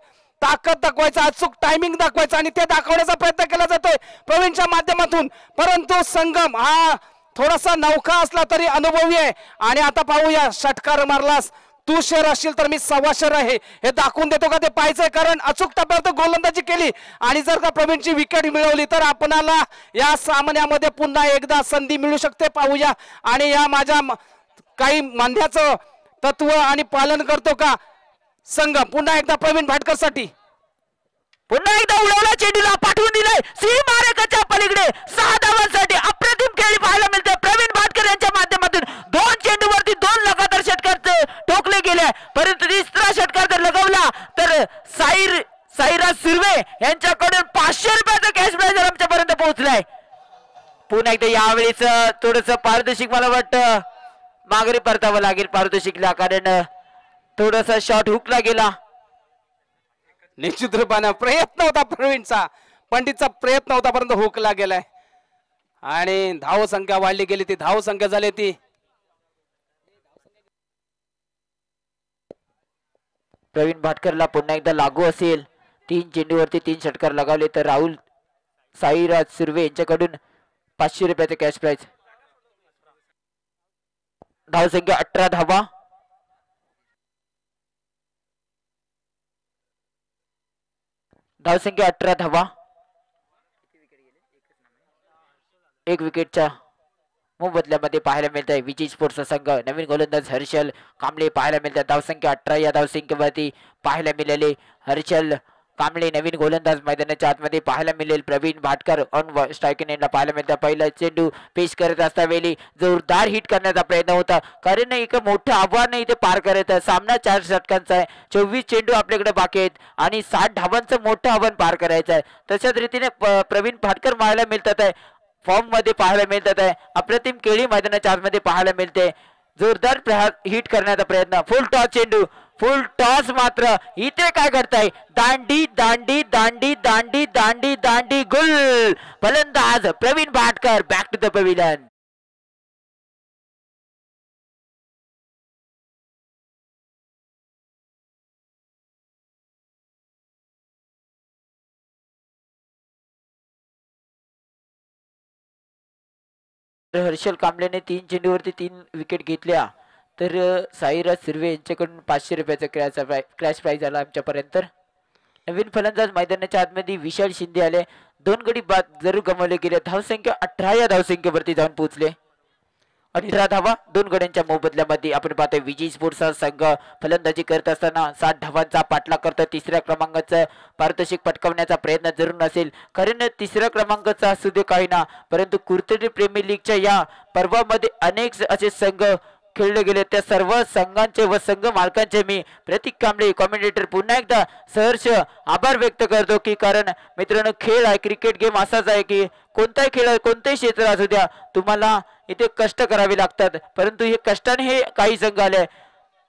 ताकद दाखवायचा, अचूक टायमिंग दाखवायचा आणि ते दाखवण्याचा प्रयत्न केला जातोय प्रवीणच्या माध्यमातून. परंतु संगम हा थोडासा नौका असला तरी अनुभवी आहे. आणि आता पाहूया, षटकार मारलास तू शेर असशील तर मी 1.25 शेर आहे हे दाखवून देतो का ते पाहायचंय. कारण अचूक टप्प्यावर गोलंदाजी केली आणि जर का प्रवीणची विकेट मिळवली तर आपणाला या सामन्यामध्ये पुन्हा एकदा संधी मिळू शकते. पाहूया. आणि या माझ्या काही मांद्याचं तत्व आणि पालन करतो का संघ. पुन्हा एकदा प्रवीण भाटकर साठी पुन्हा एकदा उडवला, चेंडूला पाठवून दिलाय सीमारेषेच्या पलीकडे. 6 धावांसाठी अप्रतिम खेळ पाहायला मिळते प्रवीण भाटकर यांच्या माध्यमातून. 2 चेंडूवरती 2 लगातार षटकार ठोकले गेले, परंतु 3रा षटकार जर लगवला तर साईराज सुर्वे यांच्याकडून 500 रुपयाचा कॅश प्राइज आमच्यापर्यंत पोहोचलाय. पुन्हा एकदा यावेळेस थोडस पारदर्शक मला वाटतं माघारी परतावं लागेल पारदर्शकला, कारण थोडासा शॉट हुकला गेला. निश्चित रूपाने प्रयत्न होता प्रवीणचा, पंडितचा प्रयत्न होता, परंतु हुकला गेलाय आणि धाव संख्या वाढली गेली. ती धाव संख्या झाली ती प्रवीण भाटकरला पुन्हा एकदा लागू असेल. 3 चेंडूवरती 3 षटकार लगावले तर राहुल साईराज सुर्वे यांच्याकडून 500 रुपयाचे कॅश प्राइज. धावसंख्या 18 धावा. धावसंख्या 18 धावा. 1 विकेटच्या मोबदल्यामध्ये पाहायला मिळत आहे विजय स्पोर्ट्सचा संघ. नवीन गोलंदाज हर्षल कांबळे पाहायला मिळतात. धावसंख्या 18 या धावसंख्येवरती पाहायला मिळाले हर्षल कांबळे नवीन गोलंदाज मैदानाच्या आतमध्ये पाहायला मिळेल. प्रवीण भाटकर ऑन स्ट्रायकिंग एंडला पाहायला मिळतात. पहिला चेंडू पेश करत असतावेळी जोरदार हिट करण्याचा प्रयत्न होता, कारण एक मोठं आव्हान इथे पार करत आहे. सामना 4 षटकांचा आहे, 24 चेंडू आपल्याकडे बाकी आहेत आणि 60 धावांचं मोठं आव्हान पार करायचं आहे. तशाच रीतीने प्रवीण भाटकर पाहायला मिळतात आहे, फॉर्म मध्ये पाहायला मिळतात आहे. अप्रतिम केळी मैदानाच्या आतमध्ये पाहायला मिळते. जोरदार हिट करण्याचा प्रयत्न. फुल टॉस चेंडू, फुल टॉस. मात्र इथे काय करताय, दांडी दांडी दांडी दांडी दांडी दांडी गुल. फलंदाज Pravin Bhatkar back to the pavilion. Harshal कांबळेने 3 चेंडूवरती 3 विकेट घेतल्या. तर साईराज सुर्वे यांच्याकडून 500 रुपयाचा क्रॅश प्राइज आला आमच्यापर्यंत. नवीन फलंदाज मैदानाच्या आतमध्ये विशाल शिंदे आले. 2 गडी बाद जरूर गमावले गेले. धावसंख्या 18 या धावसंख्येवरती जाऊन पोहोचले. 18 धावा 2 गड्यांच्या मोबदल्यामध्ये. आपण पाहतोय विजय स्पोर्ट्सचा संघ फलंदाजी करत असताना 60 धावांचा पाठलाग करतो. 3ऱ्या क्रमांकाचा पारितोषिक पटकावण्याचा प्रयत्न जरूर नसेल, कारण 3ऱ्या क्रमांकाचा असू दे काही ना, परंतु कुर्तडी प्रीमियर लीगच्या या पर्वामध्ये अनेक असे संघ खेळले गेले. त्या सर्व संघांचे व संघ मालकांचे मी प्रतीक कांबळे कॉमेंटेटर पुन्हा एकदा सहर्ष आभार व्यक्त करतो, की कारण मित्रांनो खेळ आहे, क्रिकेट गेम असाच आहे की कोणताही खेळ कोणतेही क्षेत्र असू द्या, तुम्हाला इथे कष्ट करावे लागतात. परंतु हे कष्टाने हे काही संघ आले,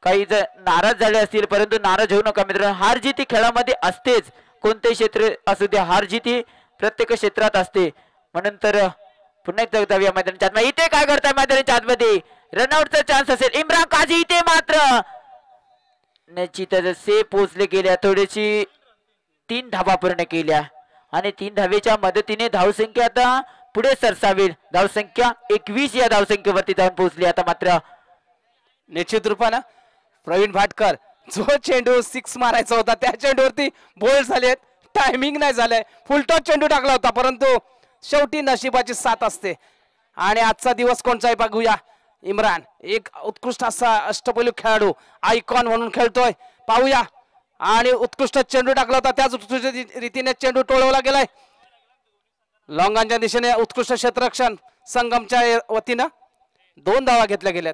काही जण नाराज झाले असतील, परंतु नाराज होऊ नका मित्रांनो. हार जीत खेळामध्ये असतेच, कोणतेही क्षेत्र असू द्या, हार जीत प्रत्येक क्षेत्रात असते. म्हणून तर पुन्हा एकदा जाऊया मैदानाच्या आतमध्ये. इथे काय करताय मैदानाच्या आतमध्ये, रनआउटचा चान्स असेल. इम्रान काझी इथे मात्र निश्चितच से पोचले गेल्या. थोडीशी 3 धावा पूर्ण केल्या आणि 3 धावेच्या मदतीने धावसंख्या आता पुढे सरसावेल. धावसंख्या 21 या धावसंख्येवरती जाऊन पोहोचली. आता मात्र निश्चित रूपानं प्रवीण भाटकर जो चेंडू 6 मारायचा होता त्या चेंडूवरती बोल्ड झालेत. टायमिंग नाही झालंय, फुलटॉस चेंडू टाकला होता, परंतु शेवटी नशिबाची साथ असते. आणि आजचा दिवस कोणचा आहे बघूया. इम्रान एक उत्कृष्ट असा अष्टपैलू खेळाडू, आयकॉन म्हणून खेळतोय, पाहूया. आणि उत्कृष्ट चेंडू टाकला होता, त्याच उत्कृष्ट रीतीने चेंडू टोळवला गेलाय. लॉंगांच्या दिशेने उत्कृष्ट क्षेत्ररक्षण संगमच्या वतीनं 2 धावा घेतल्या गेल्यात.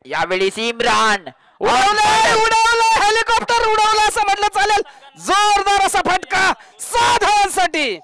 यावेळी इम्रान उडवलंय हेलिकॉप्टर उडवलं असं म्हटलं चालेल. जोरदार असा फटका 6 धावांसाठी.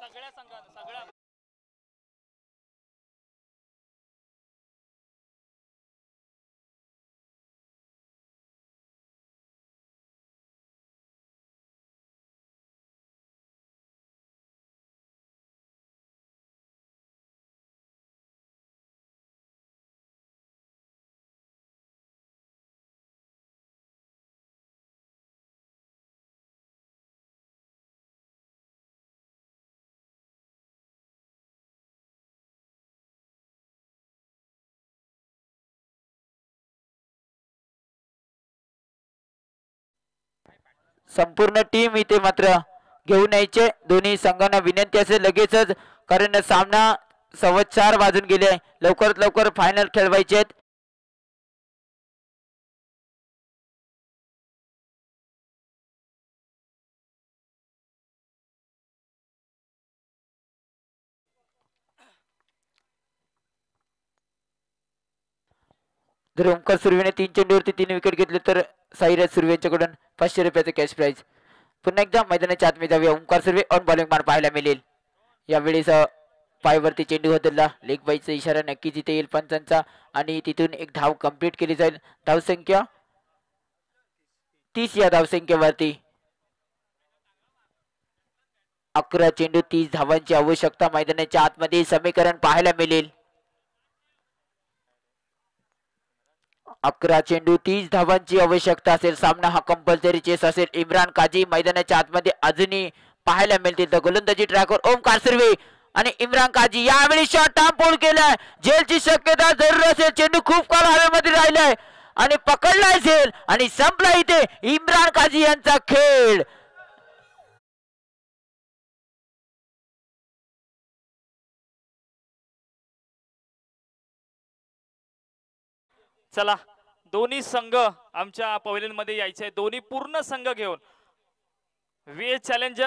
संपूर्ण टीम इथे मात्र घेऊन यायचे. दोन्ही संघांना विनंती असेल लगेचच, कारण सामना 4:15 वाजून गेले. लवकरात लवकर फायनल खेळवायचे. जर ओंकार सुर्वेने 3 चेंडूवरती 3 विकेट घेतले तर साईराज सुर्वे यांच्याकडून 500 रुपयाचं कॅश प्राइज. पुन्हा एकदा मैदानाच्या आतमध्ये जाऊया. ओंकार सुर्वे ऑन बॉलिंग मान पाहायला मिळेल. यावेळेस पायवरती चेंडू होतला, लेग बाईचा इशारा नक्कीच इथे येईल पंचांचा आणि तिथून एक धाव कंप्लीट केली जाईल. धावसंख्या 30 या धावसंख्येवरती. 11 चेंडू 30 धावांची आवश्यकता. मैदानाच्या आतमध्ये समीकरण पाहायला मिळेल. 11 चेंडू 30 धावांची आवश्यकता असेल. सामना हा कंपल्सरी चेस असेल. इम्रान काझी मैदानाच्या आतमध्ये अजूनही पाहायला मिळतील. तर गोलंदाजी ट्रॅकवर ओमकार सुर्वे आणि इम्रान काजी यावेळी शॉट टांपोल केलाय. झेलची शक्यता जरूर असेल. चेंडू खूप काळ हवेमध्ये राहिलाय आणि पकडलाय झेल आणि संपला इथे इम्रान काजी यांचा खेळ. चला दोन्ही संघ आमच्या पवेलियनमध्ये यायचे आहे. दोन्ही पूर्ण संघ घेऊन वे चॅलेंजर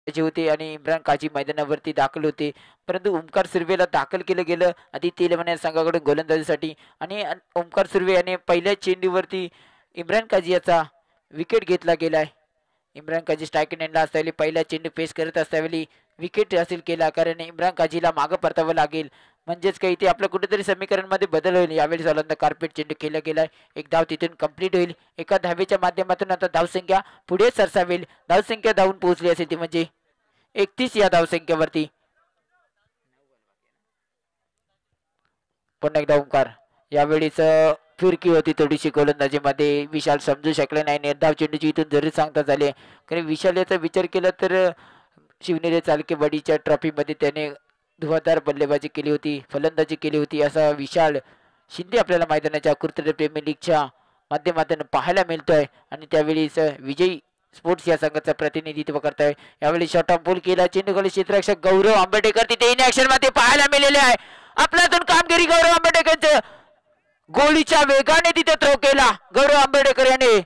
होते आणि इम्रान काजी मैदानावरती दाखल होते, परंतु ओमकार सुर्वेला दाखल केलं गेलं आधी तेलंगणा संघाकडून गोलंदाजीसाठी. आणि ओमकार सुर्वे याने पहिल्या चेंडूवरती इम्रान काजी याचा विकेट घेतला गेलाय. इम्रान काजी स्ट्रायकिंग एंडला असतावेळी पहिला चेंडू फेस करत असतावेळी विकेट हासिल केला, कारण इम्रान काजीला मागं परतावं लागेल. म्हणजेच काही ते आपलं कुठेतरी समीकरणमध्ये बदल होईल. यावेळी झाल्यानंतर कार्पेट चेंडू केला गेलाय. एक धाव तिथून कंप्लीट होईल. एका धावेच्या माध्यमातून आता धावसंख्या पुढे सरसावेल. धावसंख्या धावून पोहोचली असेल ती म्हणजे 31 या धावसंख्येवरती. पुन्हा एकदा ओंकार. यावेळीच फिरकी होती थोडीशी गोलंदाजीमध्ये. विशाल समजू शकले नाही. निर्धाव चेंडूची इथून जरी सांगता झाले, कारण विशाल याचा विचार केला तर शिवनेरी चालकेवाडीच्या ट्रॉफीमध्ये त्याने धुवाधार बल्लेबाजी केली होती, फलंदाजी केली होती. असा विशाल शिंदे आपल्याला मैदानाच्या कुर्तडे प्रीमियर लीगच्या माध्यमातून पाहायला मिळतोय. आणि त्यावेळीच विजयी स्पोर्ट्स या संघाचं प्रतिनिधित्व करताय. यावेळी शॉट ऑन पूल केला. चेंडूखाली क्षेत्ररक्षक गौरव आंबेडकर तिथे इन ऍक्शन मध्ये पाहायला मिळाले आहे. आपल्यातून कामगिरी गौरव आंबेडकरचं. गोळीच्या वेगाने तिथे थ्रो केला गौरव आंबेडकर याने.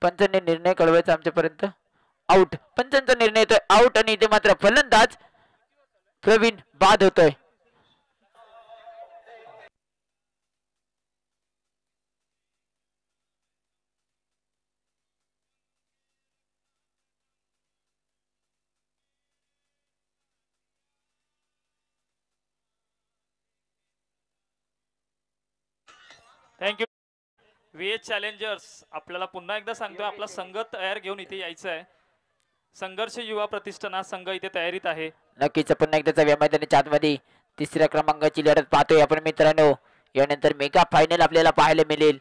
पंचांनी निर्णय कळवायचा आमच्यापर्यंत. आउट. पंचांचा निर्णय येतोय आउट आणि इथे मात्र फलंदाज प्रवीण बाद होतोय. थँक्यू. वे चॅलेंजर्स आपल्याला पुन्हा एकदा सांगतोय, आपला संघ तयार घेऊन इथे यायचं आहे. संघर्ष युवा प्रतिष्ठान हा संघ इथे तयारीत आहे. नक्कीच पुन्हा एकदा या मैदानाच्या आतमध्ये तिसऱ्या क्रमांकाची लढत पाहतोय आपण मित्रांनो. यानंतर मेगा फायनल आपल्याला पाहायला मिळेल.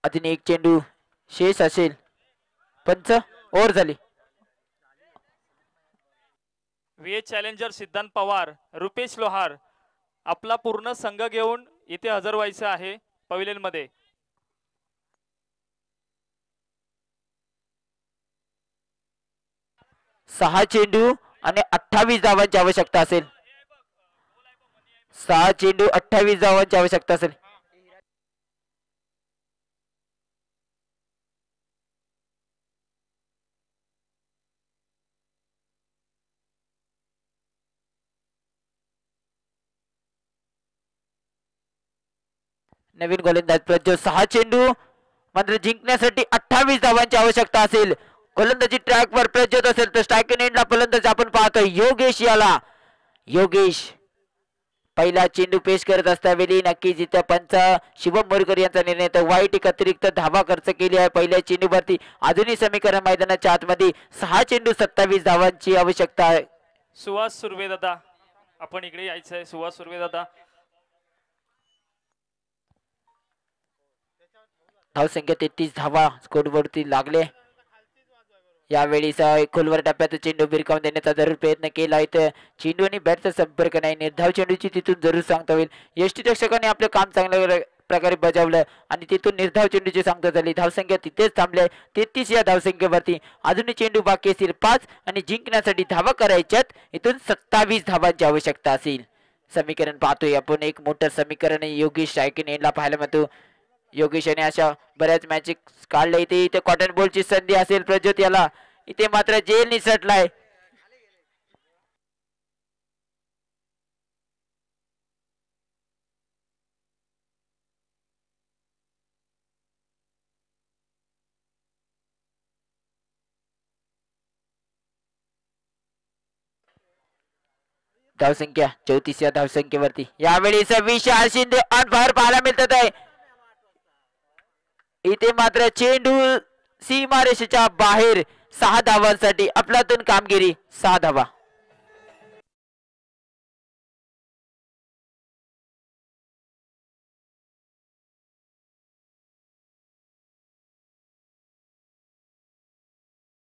अजून एक चेंडू शेष असेल. पंच ओव्हर झाली. वे चॅलेंजर सिद्धांत पवार, रुपेश लोहार आपला पूर्ण संघ घेऊन इथे हजर व्हायचं आहे पवेलियन मध्ये. सहा चेंडू आणि 28 धावांची आवश्यकता असेल. 6 चेंडू 28 धावांची आवश्यकता असेल. नवीन गोलंदाज प्रज्वल. 6 चेंडू मात्र जिंकण्यासाठी 28 धावांची आवश्यकता असेल. गोलंदाजी ट्रॅक वर प्रज्वल असेल तर स्ट्रायकिंग एंडला फलंदाज आपण पाहतोय योगेश याला. योगेश पहिला चेंडू पेश करत असतावेळी नक्कीच इथं पंच शिवम मोरकर यांचा निर्णय. तर वाईट एक अतिरिक्त धावा खर्च केली आहे पहिल्या चेंडूवरती. अजूनही समीकरण मैदानाच्या आतमध्ये 6 चेंडू 27 धावांची आवश्यकता आहे. सुहास सुर्वे दादा आपण इकडे यायचं आहे. सुहास सुर्वे दादा. धावसंख्या 33 धावा स्कोरवरती लागले. यावेळी खोलवर टप्प्यात चेंडू भिरकावून देण्याचा जरूर प्रयत्न केला आहे. चेंडू आणि बॅटचा संपर्क नाही. निर्धाव चेंडूची तिथून जरूर सांगता होईल. यष्टीरक्षकाने आपलं काम चांगल्या प्रकारे बजावलं आणि तिथून निर्धाव चेंडूची सांगता झाली. धावसंख्या तिथेच थांबले 33 या धावसंख्येवरती. अजूनही चेंडू बाकी असतील 5 आणि जिंकण्यासाठी धावा करायच्यात. इथून 27 धावांची आवश्यकता असेल. समीकरण पाहतोय आपण एक मोठं समीकरण योगेश शायकीन यांना पाहायला मिळतो. योगेश याने अशा बऱ्याच मॅचेस काढल्या. इथे कॉटन बॉलची संधी असेल प्रज्योत याला. इथे मात्र जेल निसटलाय. धावसंख्या 34 या धावसंख्येवरती यावेळी विशाल शिंदे ऑन फायर पाहायला मिळतात आहे. इथे मात्र चेंडू सीमारेषेच्या बाहेर 6 धावांसाठी अफलातून कामगिरी 6 धावा.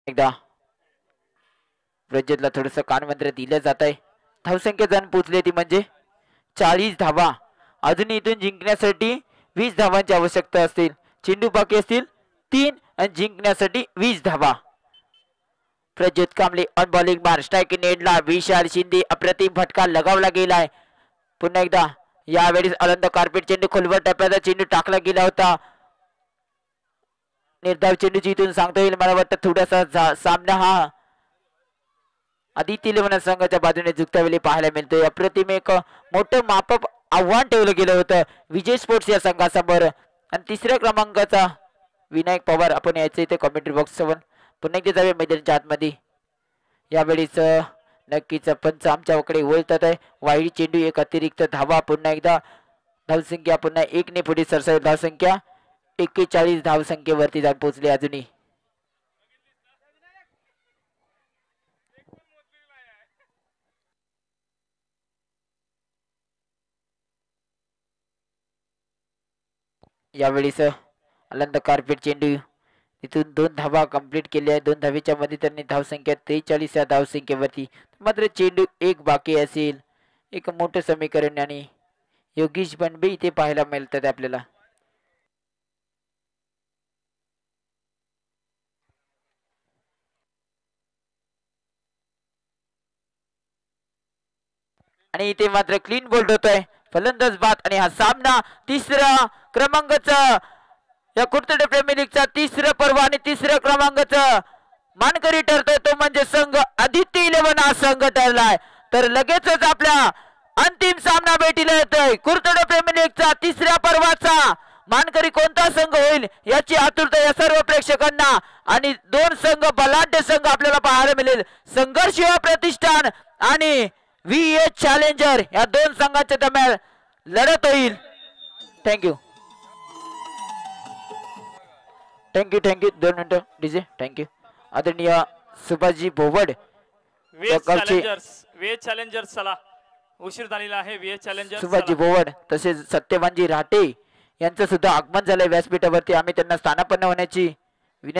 एकदा प्रज्योतला थोडस कानमंत्र दिलं जात आहे. धावसंख्या जण पोचली ती म्हणजे 40 धावा. अजून इथून जिंकण्यासाठी 20 धावांची आवश्यकता असतील. चेंडू बाकी असतील 3 आणि जिंकण्यासाठी 20 धावा. प्रज्योत कांबळे ऑन बॉलिंग मार स्ट्राइक नेटला विशाल शिंदे अप्रतिम फटका लगावला गेलाय. पुन्हा एकदा यावेळी अनंत कार्पेट चेंडू खोलवर टप्प्याचा चेंडू टाकला गेला होता. निर्धाव चेंडू जिथून सांगता येईल मला वाटतं थोडासा सामना हा आदित्य इलेव्हन संघाच्या बाजूने झुकता वेळी पाहायला मिळतोय. अप्रतिम एक मोठं मापप आव्हान ठेवलं गेलं होतं विजय स्पोर्ट्स या संघासमोर. आणि 3ऱ्या क्रमांकाचा विनायक पवार आपण यायचं इथे कमेंट्री बॉक्स वर पुन्हा एकदा जाऊया मैदानाच्या आतमध्ये. यावेळीच नक्कीच पंच आमच्याकडे वळतात आहे. वाईट चेंडू एक अतिरिक्त धावा. पुन्हा एकदा धावसंख्या पुन्हा 1 ने पुढे सरसाई धावसंख्या 41 धावसंख्येवरती जाऊन पोहोचले. अजूनही यावेळीस अलंद कार्पेट चेंडू तिथून 2 धावा कंप्लीट केल्या. 2 धावेच्या मध्ये त्यांनी धावसंख्या 43 या धावसंख्येवरती. मात्र चेंडू 1 बाकी असेल. एक मोठं समीकरण आणि योगेश बनबे इथे पाहायला मिळतात आपल्याला. आणि इथे मात्र क्लीन बोल्ड होतोय फलंदाज बाद. आणि हा सामना 3ऱ्या क्रमांकाचा या कुर्तडे प्रीमियर लीगचा 3रं पर्व आणि 3ऱ्या क्रमांकाचा मानकरी ठरतोय तो म्हणजे संघ आदित्य इलेव्हन हा संघ ठरलाय. तर लगेचच आपल्या अंतिम सामना भेटीला येतोय. कुर्तडे प्रीमियर लीगचा 3ऱ्या पर्वाचा मानकरी कोणता संघ होईल याची आतुरता या सर्व प्रेक्षकांना. आणि 2 संघ बलाढ्य संघ आपल्याला पाहायला मिळेल. संघर्ष युवा प्रतिष्ठान आणि VH चॅलेंजर या 2 संघांच्या दरम्यान लढत होईल. थँक्यू 2 मिनिटं डीजे. थँक्यू आदरणीय सुभाषजी भोवड VH चॅलेंजर्स चला उशीर झालेला आहे. VH चॅलेंजर्स सुभाषजी भोवड तसेच सत्यवानजी राटे यांचं सुद्धा आगमन झालंय व्यासपीठावरती. आम्ही त्यांना स्थानापन्न होण्याची